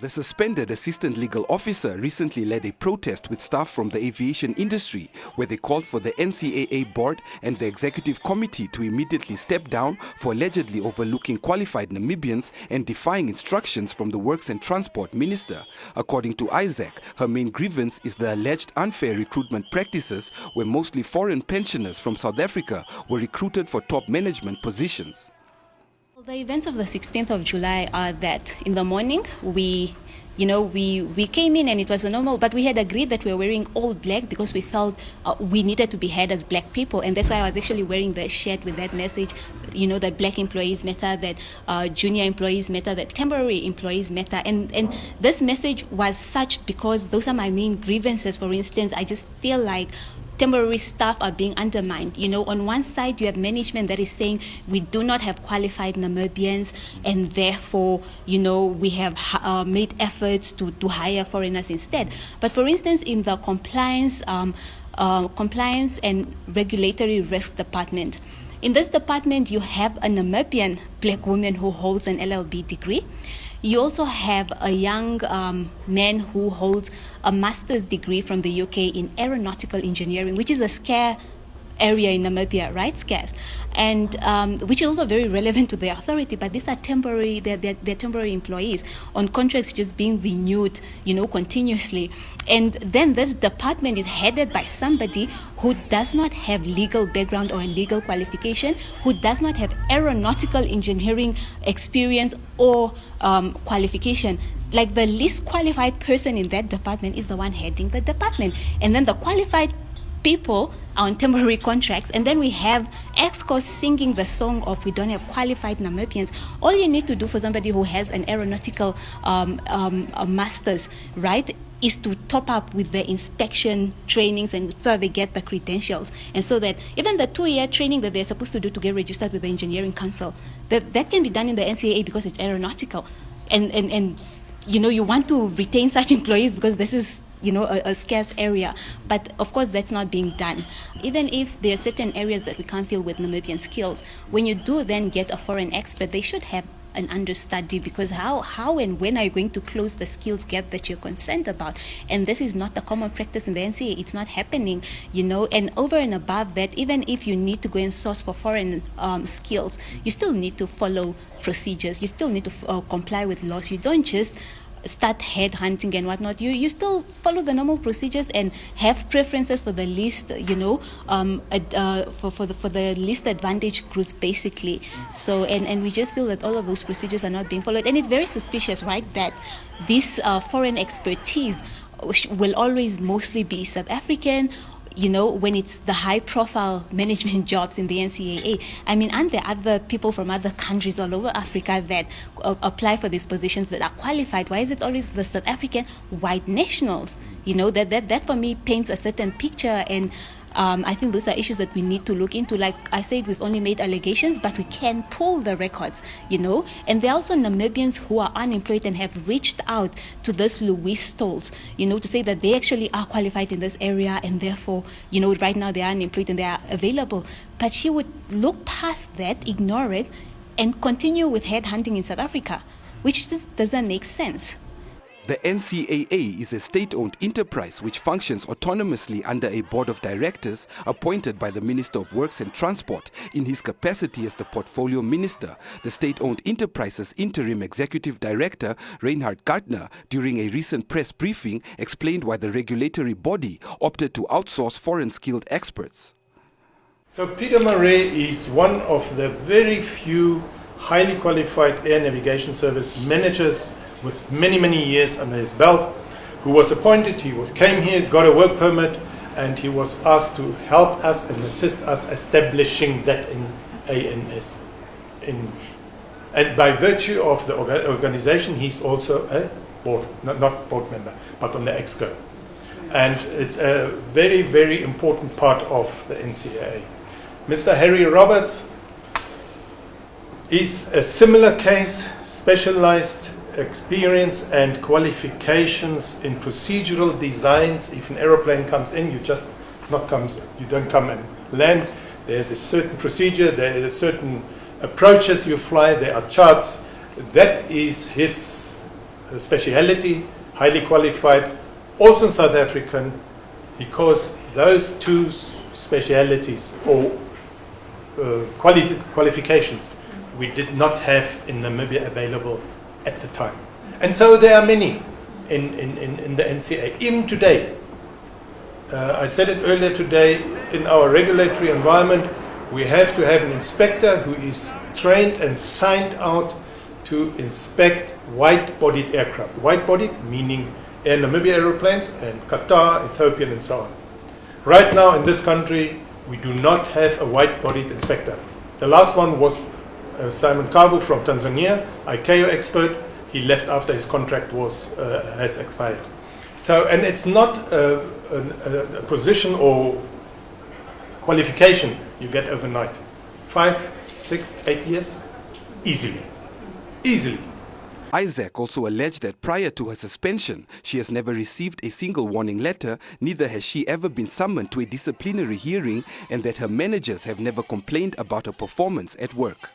The suspended assistant legal officer recently led a protest with staff from the aviation industry where they called for the NCAA board and the executive committee to immediately step down for allegedly overlooking qualified Namibians and defying instructions from the Works and Transport Minister. According to Isak, her main grievance is the alleged unfair recruitment practices where mostly foreign pensioners from South Africa were recruited for top management positions. The events of the 16th of July are that in the morning we came in and it was a normal, but we had agreed that we were wearing all black because we felt we needed to be heard as black people, and that's why I was actually wearing the shirt with that message, that black employees matter, that junior employees matter, that temporary employees matter, and this message was such because those are my main grievances. For instance, I just feel like temporary staff are being undermined. On one side you have management that is saying we do not have qualified Namibians and therefore, we have made efforts to hire foreigners instead. But for instance, in the compliance and regulatory risk department, in this department you have a Namibian black woman who holds an LLB degree. You also have a young man who holds a master's degree from the UK in aeronautical engineering, which is a scarce area in Namibia, right? Scarce, and which is also very relevant to the authority. But these are temporary; they're temporary employees on contracts just being renewed, continuously. And then this department is headed by somebody who does not have legal background or legal qualification, who does not have aeronautical engineering experience or qualification. Like the least qualified person in that department is the one heading the department, and then the qualified people are on temporary contracts, and then we have EXCO singing the song of we don't have qualified Namibians. All you need to do for somebody who has an aeronautical master's, right, is to top up with the inspection trainings, and so they get the credentials, and so that even the 2-year training that they're supposed to do to get registered with the engineering council, that can be done in the NCAA because it's aeronautical, and you want to retain such employees because this is a scarce area. But of course that's not being done. Even if there are certain areas that we can't fill with Namibian skills, when you do then get a foreign expert, they should have an understudy, because how and when are you going to close the skills gap that you're concerned about? And this is not a common practice in the NCAA. It's not happening, and over and above that, even if you need to go and source for foreign skills, you still need to follow procedures. You still need to comply with laws. You don't just start headhunting and whatnot. You still follow the normal procedures and have preferences for the least, for the least advantaged groups, basically. So and we just feel that all of those procedures are not being followed, and it's very suspicious, right, that this foreign expertise will always mostly be South African. When it's the high-profile management jobs in the NCAA. I mean, aren't there other people from other countries all over Africa that apply for these positions that are qualified? Why is it always the South African white nationals? That for me paints a certain picture, and I think those are issues that we need to look into. Like I said, we've only made allegations, but we can pull the records, And there are also Namibians who are unemployed and have reached out to this Louis Stolz, to say that they actually are qualified in this area, and therefore, right now they are unemployed and they are available. But she would look past that, ignore it, and continue with headhunting in South Africa, which just doesn't make sense. The NCAA is a state-owned enterprise which functions autonomously under a board of directors appointed by the Minister of Works and Transport in his capacity as the portfolio minister. The state-owned enterprise's interim executive director, Reinhard Gardner, during a recent press briefing, explained why the regulatory body opted to outsource foreign skilled experts. So Peter Murray is one of the very few highly qualified air navigation service managers with many, many years under his belt, who was appointed. He came here, got a work permit, and he was asked to help us and assist us establishing that in ANS. And by virtue of the organization, he's also a board, not board member, but on the EXCO. And it's a very, very important part of the NCAA. Mr. Harry Roberts is a similar case, specialized experience and qualifications in procedural designs. If an aeroplane comes in, you don't come and land. There's a certain procedure, there are certain approaches you fly, there are charts. That is his speciality, highly qualified, also South African, because those two specialities or qualifications we did not have in Namibia available at the time. And so there are many in the NCAA, even today. I said it earlier today, in our regulatory environment, we have to have an inspector who is trained and signed out to inspect white-bodied aircraft. White-bodied meaning Air Namibia aeroplanes and Qatar, Ethiopian and so on. Right now in this country, we do not have a white-bodied inspector. The last one was Simon Kabu from Tanzania, ICAO expert. He left after his contract has expired. So, and it's not a position or qualification you get overnight. 5, 6, 8 years, easily. Isak also alleged that prior to her suspension, she has never received a single warning letter, neither has she ever been summoned to a disciplinary hearing, and that her managers have never complained about her performance at work.